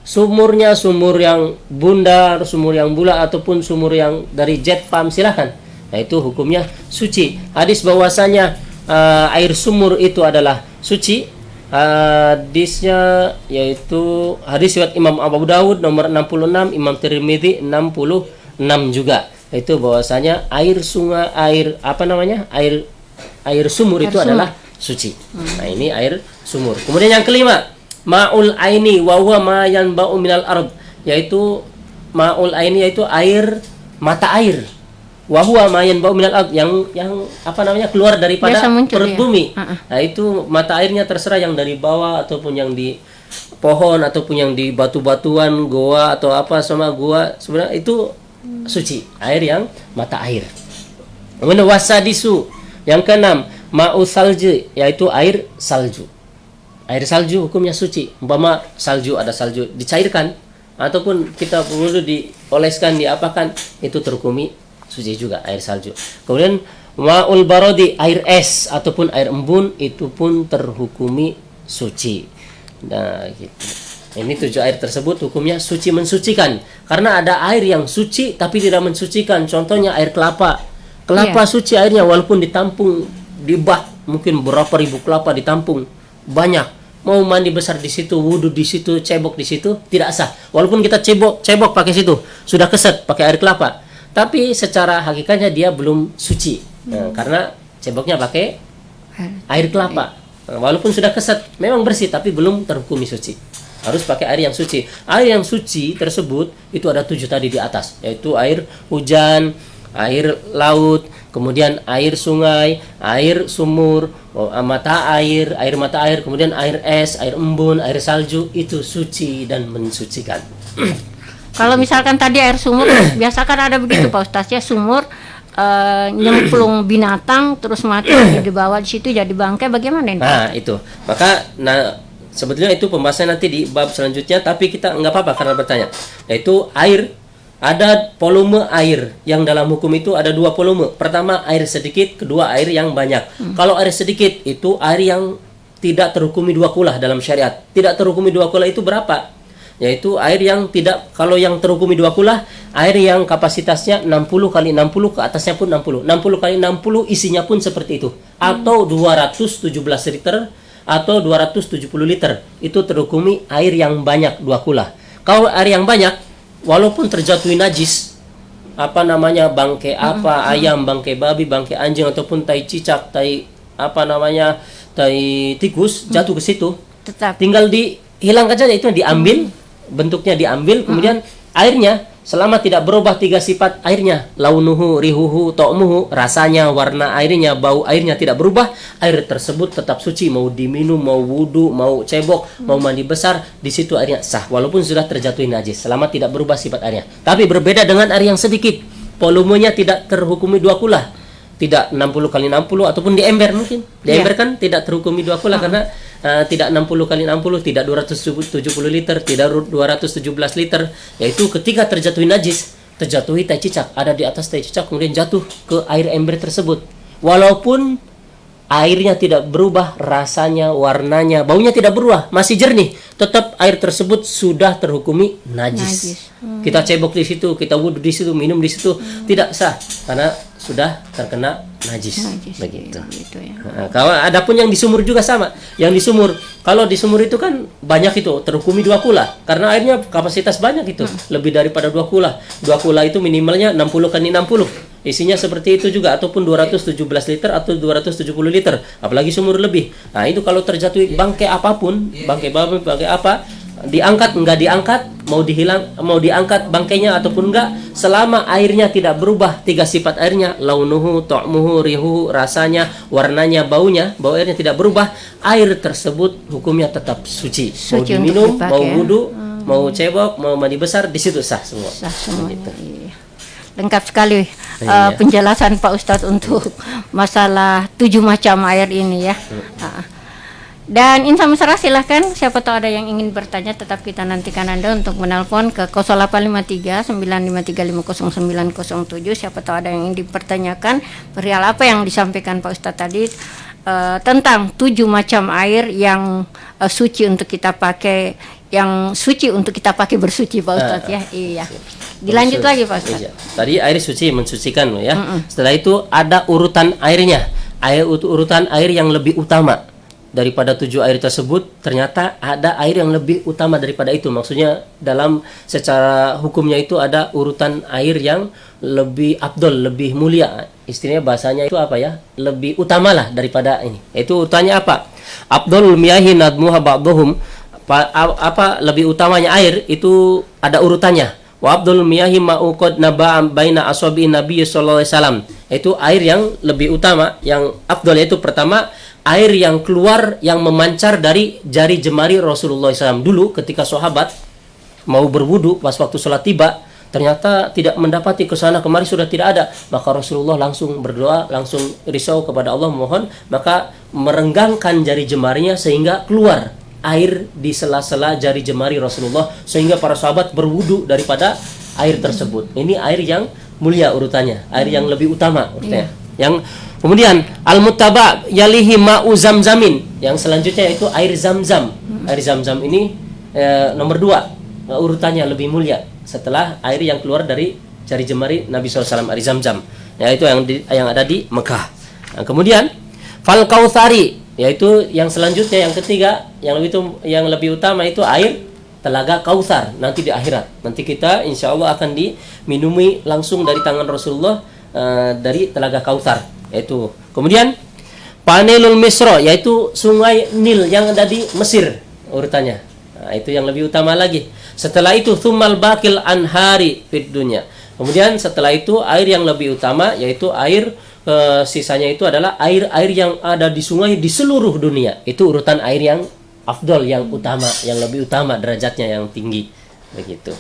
Sumurnya sumur yang bundar, sumur yang bulat, ataupun sumur yang dari jet pump, silahkan. Nah, itu hukumnya suci. Hadis bahwasanya air sumur itu adalah suci. Hadisnya yaitu hadis riwayat Imam Abu Dawud nomor 66, Imam Tirmidzi 66 juga. Itu bahwasanya air sungai, air sumur itu adalah suci. Nah, ini air sumur. Kemudian yang kelima, ma'ul aini wa huwa ma yanba'u minal ard, yaitu ma'ul aini yaitu air mata air. Wa huwa ma yanba'u minal ard, yang keluar daripada perut bumi. Nah, itu mata airnya terserah yang dari bawah ataupun yang di pohon ataupun yang di batu-batuan goa atau apa sama gua, sebenarnya itu suci, air yang mata air. Kemudian wasadisu, yang keenam, ma'u salji, yaitu air salju. Air salju hukumnya suci. Umpama salju, ada salju dicairkan ataupun kita perlu dioleskan, diapakan, itu terhukumi suci juga air salju. Kemudian ma'ul barodi, air es ataupun air embun, itu pun terhukumi suci. Nah, gitu. Ini 7 air tersebut hukumnya suci, mensucikan. Karena ada air yang suci tapi tidak mensucikan. Contohnya air kelapa. Kelapa suci airnya, walaupun ditampung di bak, mungkin berapa ribu kelapa ditampung banyak. Mau mandi besar di situ, wudu di situ, cebok di situ, tidak sah. Walaupun kita cebok pakai situ, sudah keset pakai air kelapa. Tapi secara hakikatnya dia belum suci. Nah, karena ceboknya pakai air kelapa. Nah, walaupun sudah keset, memang bersih tapi belum terhukumi suci. Harus pakai air yang suci. Air yang suci tersebut itu ada 7 tadi di atas, yaitu air hujan, air laut, kemudian air sungai, air sumur, mata air, kemudian air es, air embun, air salju, itu suci dan mensucikan. Kalau misalkan tadi air sumur, biasa kan ada begitu Pak Ustaz ya, sumur nyemplung binatang terus mati dibawa di situ jadi bangkai, bagaimana ini? Nah itu, maka sebetulnya itu pembahasan nanti di bab selanjutnya, tapi kita nggak apa-apa karena bertanya. Yaitu air, ada volume air yang dalam hukum itu ada 2 volume. Pertama air sedikit, kedua air yang banyak. Kalau air sedikit itu air yang tidak terhukumi 2 kulah dalam syariat. Tidak terhukumi 2 kulah itu berapa? Yaitu air yang tidak, kalau yang terhukumi 2 kulah, air yang kapasitasnya 60 kali 60, ke atasnya pun 60. 60 kali 60 isinya pun seperti itu. Atau 217 liter atau 270 liter. Itu terhukumi air yang banyak 2 kulah. Kalau air yang banyak, walaupun terjatuhi najis, bangkai ayam, bangkai babi, bangkai anjing, ataupun tai cicak, tai tikus jatuh ke situ, Tetap. tinggal dihilangkan saja, itu diambil, bentuknya diambil, kemudian airnya selama tidak berubah 3 sifat airnya, launuhu, rihuhu, to'muhu, rasanya, warna airnya, bau airnya tidak berubah, air tersebut tetap suci, mau diminum, mau wudu, mau cebok, mau mandi besar, di situ airnya sah walaupun sudah terjatuh najis, selama tidak berubah sifat airnya. Tapi berbeda dengan air yang sedikit, volumenya tidak terhukumi 2 kulah, tidak 60 kali 60 ataupun di ember, mungkin di ember kan tidak terhukumi 2 kulah karena tidak 60 kali 60, tidak 270 liter, tidak 217 liter. Yaitu ketika terjatuhi najis, terjatuhi tai cicak, ada di atas tai cicak, kemudian jatuh ke air ember tersebut, walaupun airnya tidak berubah, rasanya, warnanya, baunya tidak berubah, masih jernih, tetap air tersebut sudah terhukumi najis. Kita cebok di situ, kita wudu di situ, minum di situ, tidak sah karena sudah terkena najis. Begitu. Ya. Nah, kalau adapun yang di sumur juga sama. Yang di sumur, kalau di sumur itu kan banyak itu terhukumi 2 kulah karena airnya kapasitas banyak itu, lebih daripada 2 kulah. 2 kulah itu minimalnya 60 kali 60. Isinya seperti itu juga, ataupun 217 liter atau 270 liter, apalagi sumur lebih. Nah, itu kalau terjatuh bangkai apapun, bangkai babi, bangkai apa, diangkat enggak diangkat, mau diangkat bangkainya ataupun enggak, selama airnya tidak berubah 3 sifat airnya, launuhu, to'muhu, rihuhu, rasanya, warnanya, baunya, bau airnya tidak berubah, air tersebut hukumnya tetap suci. Mau diminum, mau wudu, mau cebok, mau mandi besar, di situ sah semua. Sah semua. Gitu. Iya. Lengkap sekali penjelasan Pak Ustadz untuk masalah 7 macam air ini ya. Dan insan mesra silahkan, siapa tahu ada yang ingin bertanya, tetap kita nantikan Anda untuk menelpon ke 0853 953 50907. Siapa tahu ada yang ingin dipertanyakan perihal apa yang disampaikan Pak Ustadz tadi tentang 7 macam air yang suci untuk kita pakai, yang suci untuk kita pakai bersuci Pak Ustadz ya. Iya. Dilanjut lagi Pak Ustadz. Tadi air suci mensucikan ya. Setelah itu ada urutan airnya. Urutan air yang lebih utama daripada 7 air tersebut, ternyata ada air yang lebih utama daripada itu. Maksudnya dalam secara hukumnya itu ada urutan air yang lebih afdol, lebih mulia. Istilahnya bahasanya itu apa ya? Lebih utamalah daripada ini. Itu urutannya apa? Afdolul miyahi nadmuha ba'dhum. Apa lebih utamanya air itu ada urutannya. Wa afdalul miyahi ma'u qad naba'a baina ashabi Nabi sallallahu alaihi wasallam. Itu air yang lebih utama, yang afdal, yaitu pertama air yang keluar, yang memancar dari jari jemari Rasulullah SAW. Dulu ketika sahabat mau berwudu pas waktu sholat tiba, ternyata tidak mendapati kesana kemari, sudah tidak ada, maka Rasulullah langsung berdoa, langsung risau kepada Allah, mohon, maka merenggangkan jari jemarinya sehingga keluar air di sela-sela jari jemari Rasulullah, sehingga para sahabat berwudu daripada air tersebut. Ini air yang mulia urutannya, air yang lebih utama urutannya. Yang kemudian al-muttaba yalihi ma'u zamzamin, yang selanjutnya itu air zam-zam. Air zam-zam ini nomor 2 urutannya, lebih mulia setelah air yang keluar dari jari jemari Nabi SAW, air zam-zam. Yaitu yang ada di Mekah. Nah, kemudian fal kautsari, yaitu yang selanjutnya, yang ketiga, yang lebih utama itu air telaga Kautsar nanti di akhirat. Nanti kita insya Allah akan diminumi langsung dari tangan Rasulullah dari telaga Kautsar. Yaitu kemudian Panelul Misra, yaitu sungai Nil yang ada di Mesir urutannya. Nah, itu yang lebih utama lagi. Setelah itu tsummal baqil anhari fid dunya. Kemudian setelah itu air yang lebih utama yaitu air sisanya itu adalah air yang ada di sungai di seluruh dunia. Itu urutan air yang afdol, yang utama, yang lebih utama derajatnya, yang tinggi, begitu.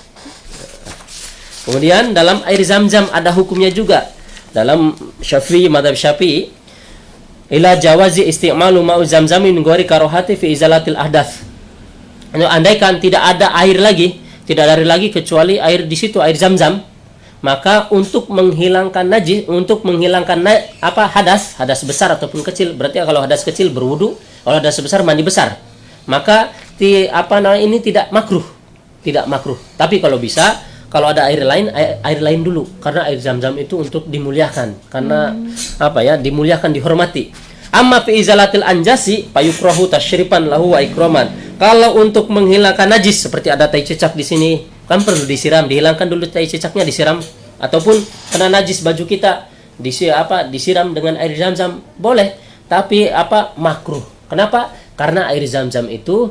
Kemudian dalam air Zam-Zam ada hukumnya juga. Dalam Syafi'i, mazhab Syafi'i, ila jawazi isti'malu ma'u Zam-Zam min ghairi karohati fi izalatil ahdath. Andaikan tidak ada air lagi, tidak ada air lagi kecuali air di situ, air Zam-Zam, maka untuk menghilangkan najis, untuk menghilangkan hadas besar ataupun kecil, berarti kalau hadas kecil berwudu, kalau hadas besar mandi besar, maka ini tidak makruh, Tapi kalau bisa, kalau ada air lain dulu, karena air Zam-Zam itu untuk dimuliakan, karena dimuliakan, dihormati. Amma fi izalatil anjasi payukrahu tasyripan lahu wa ikraman. Kalau untuk menghilangkan najis seperti ada tai cecak di sini, kan perlu disiram, dihilangkan dulu tai cecaknya, disiram, ataupun kena najis baju kita, disiram dengan air Zam-Zam, boleh, tapi makruh. Kenapa? Karena air Zam-Zam itu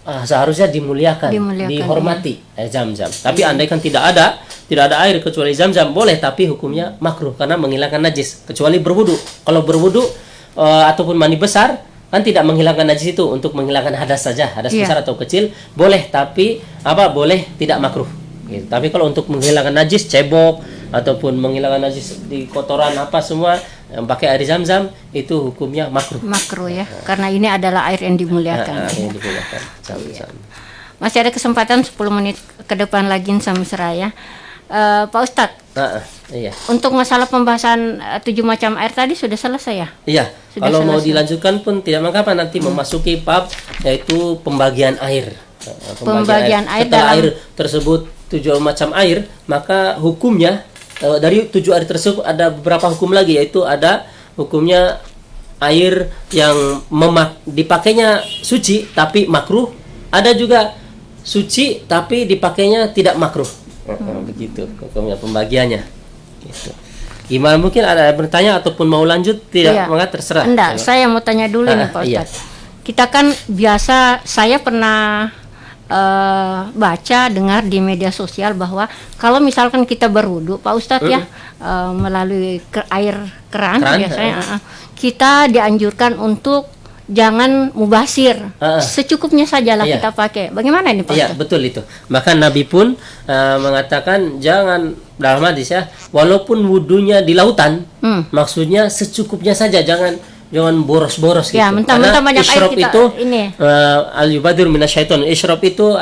seharusnya dimuliakan, dihormati, air Zam-Zam. Tapi andaikan tidak ada air kecuali Zam-Zam, boleh, tapi hukumnya makruh karena menghilangkan najis, kecuali berwudu. Kalau berwudu ataupun mandi besar kan tidak menghilangkan najis itu, untuk menghilangkan hadas saja, hadas besar atau kecil boleh, tapi boleh, tidak makruh gitu. Tapi kalau untuk menghilangkan najis, cebok ataupun menghilangkan najis di kotoran semua yang pakai air Zam-Zam, itu hukumnya makruh ya, karena ini adalah air yang dimuliakan. Masih ada kesempatan 10 menit ke depan lagi sama Seraya. Pak Ustadz, iya. Untuk masalah pembahasan 7 macam air tadi sudah selesai ya? Iya. Sudah kalau selesai. Mau dilanjutkan pun tidak mengapa, nanti memasuki bab yaitu pembagian air. Pembagian air setelah air tersebut 7 macam air, maka hukumnya dari 7 air tersebut ada beberapa hukum lagi, yaitu ada hukumnya air yang dipakainya suci tapi makruh, ada juga suci tapi dipakainya tidak makruh. Begitu hukumnya, pembagiannya gitu. Gimana, mungkin ada bertanya ataupun mau lanjut? Tidak, maka terserah. Enggak, saya mau tanya dulu nih Pak Ustadz. Kita kan biasa, saya pernah baca, dengar di media sosial bahwa kalau misalkan kita berwudu Pak Ustadz melalui air keran biasanya, kita dianjurkan untuk jangan mubasir, secukupnya sajalah kita pakai. Bagaimana ini Pak? Iya, betul itu. Maka Nabi pun mengatakan jangan, dalam hadis ya, walaupun wudunya di lautan, maksudnya secukupnya saja, jangan boros-boros gitu. Ya, mentah-mentah banyak air kita itu, ini. Al-yubadir minasyaiton. Isyraf itu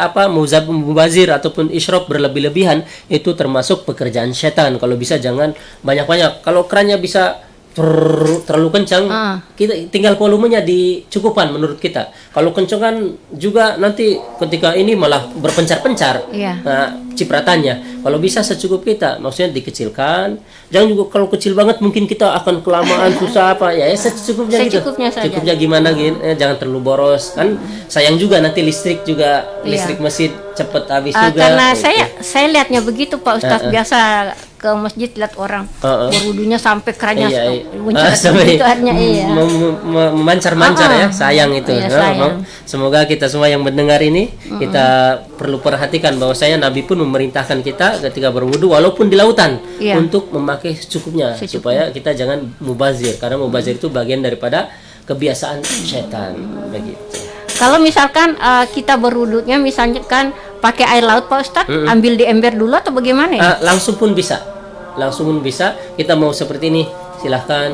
mubazir ataupun isyraf berlebih-lebihan, itu termasuk pekerjaan setan. Kalau bisa jangan banyak-banyak. Kalau kerannya bisa terlalu kencang, kita tinggal volumenya dicukupkan menurut kita. Kalau kencang kan juga nanti ketika ini malah berpencar-pencar cipratannya. Kalau bisa secukup kita, maksudnya dikecilkan. Jangan juga kalau kecil banget mungkin kita akan kelamaan susah secukupnya gitu. Cukupnya gimana gitu, jangan terlalu boros kan. Sayang juga nanti listrik masjid cepat habis juga. Karena saya lihatnya begitu Pak Ustadz, biasa ke masjid lihat orang berwudunya sampai kerannya memancar-mancar ya, sayang itu. Sayang. Semoga kita semua yang mendengar ini kita perlu perhatikan bahwasanya Nabi pun memerintahkan kita ketika berwudu walaupun di lautan untuk memakai secukupnya, supaya kita jangan mubazir, karena mubazir itu bagian daripada kebiasaan setan begitu. Kalau misalkan kita berwudunya misalkan pakai air laut Pak Ustadz, ambil di ember dulu atau bagaimana ya? Langsung pun bisa. Kita mau seperti ini silahkan.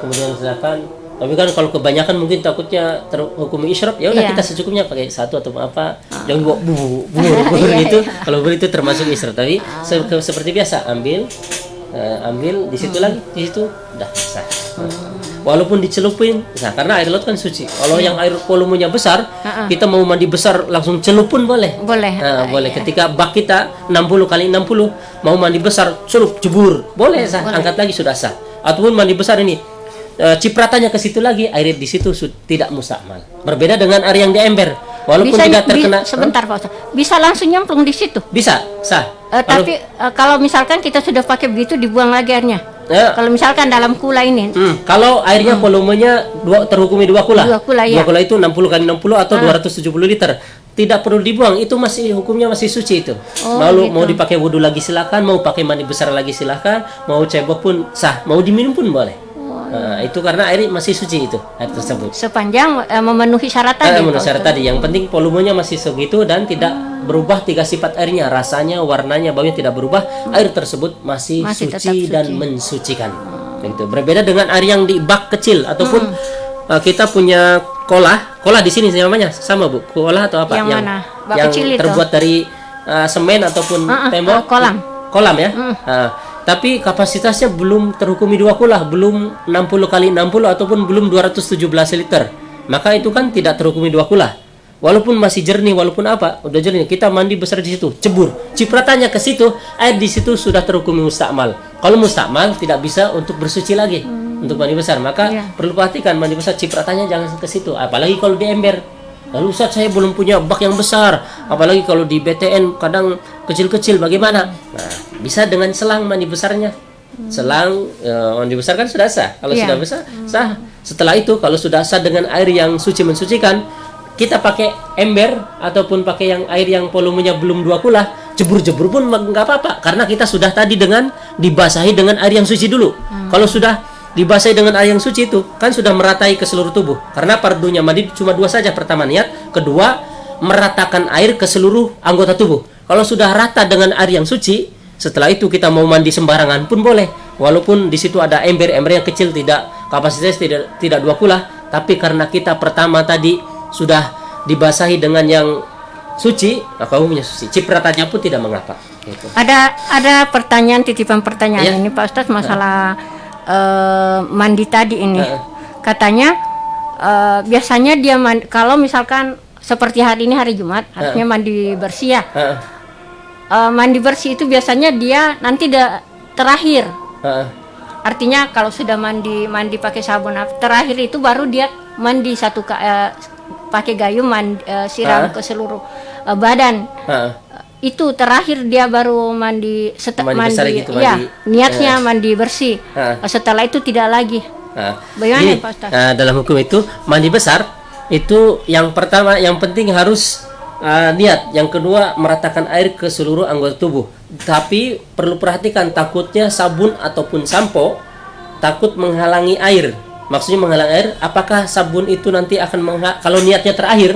Kemudian silahkan. Tapi kan kalau kebanyakan mungkin takutnya terhukum isyraf, ya udah kita secukupnya pakai satu atau apa. Jangan bawa bubur gitu. Kalau bubur itu termasuk isyraf. Tapi seperti biasa ambil di situ lagi, di situ udah sah. Walaupun dicelupin, karena air laut kan suci. Kalau yang air volumenya besar, kita mau mandi besar langsung celupun boleh. Boleh. Ketika bak kita 60 kali 60, mau mandi besar celup jebur, boleh sah. Angkat lagi sudah sah. Ataupun mandi besar ini cipratannya ke situ lagi, air di situ tidak mustakmal. Berbeda dengan air yang di ember. Walaupun tidak terkena. Sebentar Pak Ustadz, bisa langsung nyemplung di situ? Bisa, sah. Tapi kalau misalkan kita sudah pakai begitu, dibuang lagi airnya. Kalau misalkan dalam kula ini, kalau airnya volumenya terhukumi 2 kula. 2 kula, 2 kula itu 60 kali 60 atau 270 liter. tidak perlu dibuang, itu masih hukumnya masih suci itu. Oh, Mau dipakai wudhu lagi silakan, mau pakai mandi besar lagi silakan, mau cebok pun sah, mau diminum pun boleh. Nah, itu karena air masih suci itu, air tersebut. Sepanjang memenuhi syarat tadi. Memenuhi syarat tadi. Yang penting volumenya masih segitu dan tidak berubah 3 sifat airnya, rasanya, warnanya, baunya tidak berubah. Air tersebut masih suci dan mensucikan. Begitu. Berbeda dengan air yang di bak kecil ataupun kita punya kolah di sini namanya sama Bu, kolah atau apa? Yang mana? Bak yang kecil itu. terbuat dari semen ataupun tembok. Kolam ya. Tapi kapasitasnya belum terhukumi 2 kulah, belum 60 kali 60 ataupun belum 217 liter. Maka itu kan tidak terhukumi 2 kulah. Walaupun masih jernih, walaupun apa, udah jernih, kita mandi besar di situ, cebur, cipratannya ke situ, air di situ sudah terhukumi mustakmal. Kalau mustakmal tidak bisa untuk bersuci lagi, untuk mandi besar. Maka perlu perhatikan mandi besar, cipratannya jangan ke situ. Apalagi kalau di ember. Lalu Ustaz, saya belum punya bak yang besar, apalagi kalau di BTN kadang kecil-kecil, bagaimana? Nah, bisa dengan selang mandi besarnya. Selang mandi besar kan sudah sah. Kalau sudah besar sah. Setelah itu kalau sudah sah dengan air yang suci mensucikan, kita pakai ember ataupun pakai yang air yang volumenya belum 2 kulah, jebur-jebur pun nggak apa-apa, karena kita sudah tadi dengan dibasahi dengan air yang suci dulu. Kalau sudah dibasahi dengan air yang suci itu kan sudah meratai ke seluruh tubuh, karena fardunya mandi cuma 2 saja. Pertama niat, kedua meratakan air ke seluruh anggota tubuh. Kalau sudah rata dengan air yang suci, setelah itu kita mau mandi sembarangan pun boleh, walaupun di situ ada ember yang kecil, tidak kapasitasnya tidak 2 kulah, tapi karena kita pertama tadi sudah dibasahi dengan yang suci, maka umumnya suci, cipratannya pun tidak mengapa gitu. Ada pertanyaan, titipan pertanyaan ini Pak Ustadz, masalah mandi tadi ini. Katanya biasanya dia kalau misalkan seperti hari ini hari Jumat, harusnya mandi bersih ya. Mandi bersih itu biasanya dia nanti terakhir. Artinya kalau sudah mandi pakai sabun terakhir itu baru dia mandi pakai gayung siram ke seluruh badan. Itu terakhir dia baru mandi gitu, niatnya mandi bersih. Setelah itu tidak lagi. Bagaimana Pak Ustaz? Dalam hukum itu mandi besar itu yang pertama, yang penting harus niat. Yang kedua meratakan air ke seluruh anggota tubuh. Tapi perlu perhatikan, takutnya sabun ataupun sampo takut menghalangi air. Maksudnya menghalangi air, apakah sabun itu nanti akan kalau niatnya terakhir,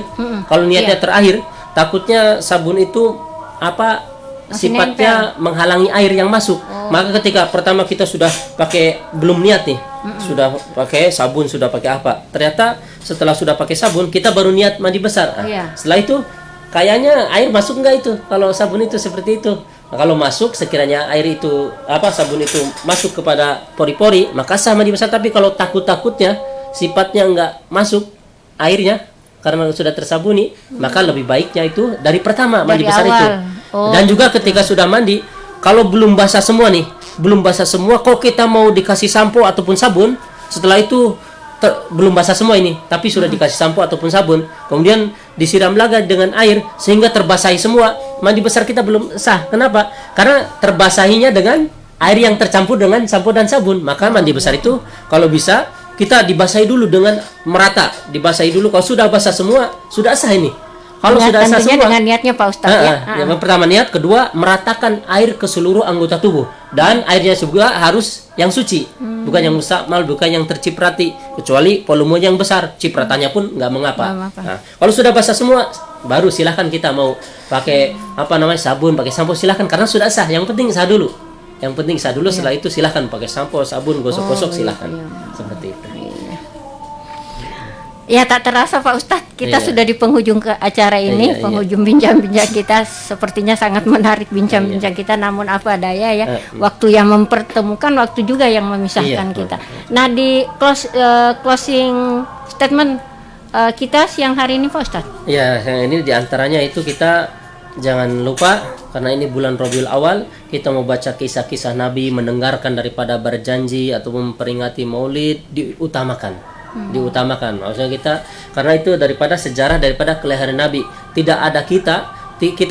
terakhir, takutnya sabun itu sifatnya menghalangi air yang masuk. Maka ketika pertama kita sudah pakai, belum niat nih, sudah pakai sabun, sudah pakai apa, ternyata setelah sudah pakai sabun kita baru niat mandi besar. Setelah itu kayaknya air masuk enggak itu kalau sabun itu seperti itu. Nah, kalau masuk, sekiranya air itu sabun itu masuk kepada pori-pori, maka sah mandi besar. Tapi kalau takutnya sifatnya enggak masuk airnya karena sudah tersabuni, maka lebih baiknya itu dari pertama mandi besar itu. Dan juga ketika sudah mandi, kalau belum basah semua nih, kok kita mau dikasih sampo ataupun sabun, setelah itu belum basah semua ini, tapi sudah dikasih sampo ataupun sabun, kemudian disiram lagi dengan air sehingga terbasahi semua, mandi besar kita belum sah. Kenapa? Karena terbasahinya dengan air yang tercampur dengan sampo dan sabun. Maka mandi besar itu kalau bisa kita dibasahi dulu dengan merata, dibasahi dulu. Kalau sudah basah semua, sudah sah ini. Kalau sudah sah semua, dengan niatnya Pak Ustadz yang pertama niat, kedua meratakan air ke seluruh anggota tubuh, dan airnya juga harus yang suci, bukan yang mustakmal, bukan yang terciprati, kecuali volumenya yang besar, cipratannya pun nggak mengapa. Nah, kalau sudah basah semua, baru silahkan kita mau pakai sabun, pakai sampo silahkan, karena sudah sah. Yang penting sah dulu. Setelah itu silahkan pakai sampo, sabun, gosok-gosok silahkan. Seperti itu. Ya, tak terasa Pak Ustadz, kita sudah di penghujung ke acara ini, penghujung bincang-bincang kita. Sepertinya sangat menarik bincang-bincang kita, namun apa daya ya, waktu yang mempertemukan, waktu juga yang memisahkan kita. Nah, di closing statement kita siang hari ini Pak Ustadz. Ya, yang ini diantaranya itu kita jangan lupa, karena ini bulan Rabiul Awal, kita mau baca kisah-kisah Nabi, mendengarkan daripada berjanji atau memperingati Maulid, diutamakan. Maksudnya kita, karena itu daripada sejarah, daripada kelahiran Nabi. Tidak ada kita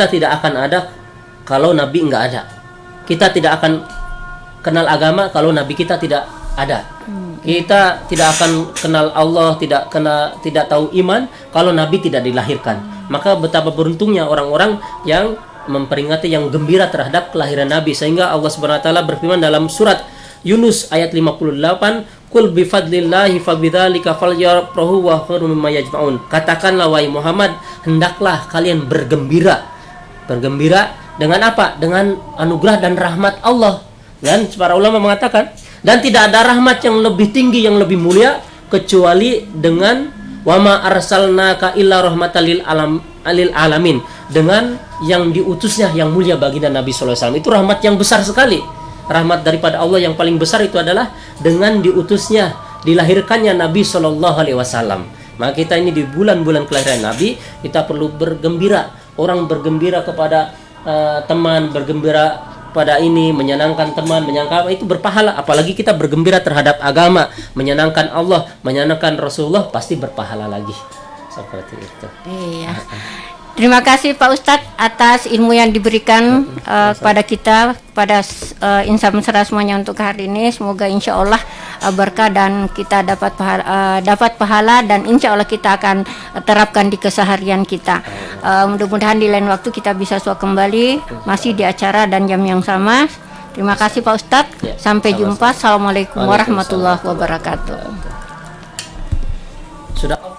tidak akan ada kalau Nabi enggak ada. Kita tidak akan kenal agama kalau Nabi kita tidak Ada. Kita tidak akan kenal Allah, tidak tahu iman kalau Nabi tidak dilahirkan. Maka betapa beruntungnya orang-orang yang memperingati, yang gembira terhadap kelahiran Nabi, sehingga Allah Subhanahu wa taala berfirman dalam surat Yunus ayat 58, "Qul bi fadlillahi fabidzalika falyafrahu wa khairum mimma yajma'un." Katakanlah wahai Muhammad, hendaklah kalian bergembira. Bergembira dengan apa? Dengan anugerah dan rahmat Allah. Dan para ulama mengatakan, dan tidak ada rahmat yang lebih tinggi, yang lebih mulia kecuali dengan wama arsalnaka illa rahmatan lil alamin, dengan yang diutusnya yang mulia baginda Nabi sallallahu alaihi wasallam. Itu rahmat yang besar sekali. Rahmat daripada Allah yang paling besar itu adalah dengan diutusnya, dilahirkannya Nabi sallallahu alaihi wasallam. Maka kita ini di bulan-bulan kelahiran Nabi, kita perlu bergembira. Orang bergembira kepada teman, bergembira pada ini, menyenangkan teman, menyenangkan itu berpahala. Apalagi kita bergembira terhadap agama, menyenangkan Allah, menyenangkan Rasulullah, pasti berpahala lagi. Seperti itu. Iya. Terima kasih Pak Ustadz atas ilmu yang diberikan kepada kita, kepada insan mesra semuanya untuk hari ini. Semoga insya Allah berkah dan kita dapat pahala dan insya Allah kita akan terapkan di keseharian kita. Mudah-mudahan di lain waktu kita bisa kembali masih di acara dan jam yang sama. Terima kasih Pak Ustadz. Sampai jumpa. Assalamualaikum warahmatullahi wabarakatuh. Sudah.